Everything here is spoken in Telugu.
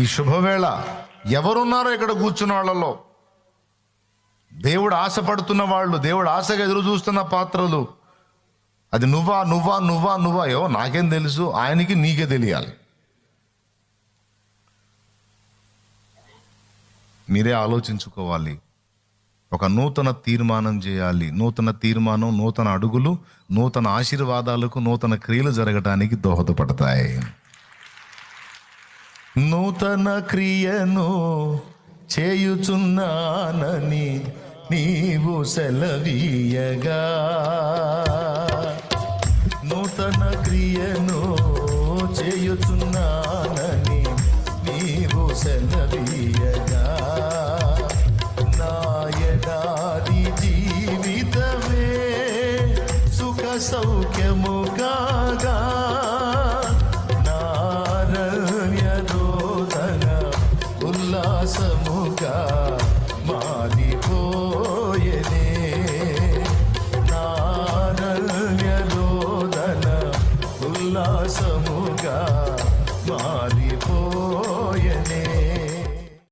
ఈ శుభవేళ ఎవరున్నారో ఇక్కడ కూర్చున్న వాళ్ళలో దేవుడు ఆశపడుతున్న వాళ్ళు, దేవుడు ఆశగా ఎదురు చూస్తున్న పాత్రలు, అది నువ్వాయో నాకేం తెలుసు, ఆయనకి నీకే తెలియాలి. మీరే ఆలోచించుకోవాలి. ఒక నూతన తీర్మానం చేయాలి. నూతన తీర్మానం, నూతన అడుగులు, నూతన ఆశీర్వాదాలకు, నూతన క్రియలు జరగటానికి దోహదపడతాయి. నూతన క్రియను చేయుచున్నానని నీవు సెలవీయగా, నూతన క్రియను చేయుచున్నానని నీవు సెలవీయగా, నా యథాది జీవితమే సుఖ సౌఖ్యము కాగా, ఉల్లాసముగా మారిపోయేనే, నారణ్యరోదన ఉల్లాసముగా మారి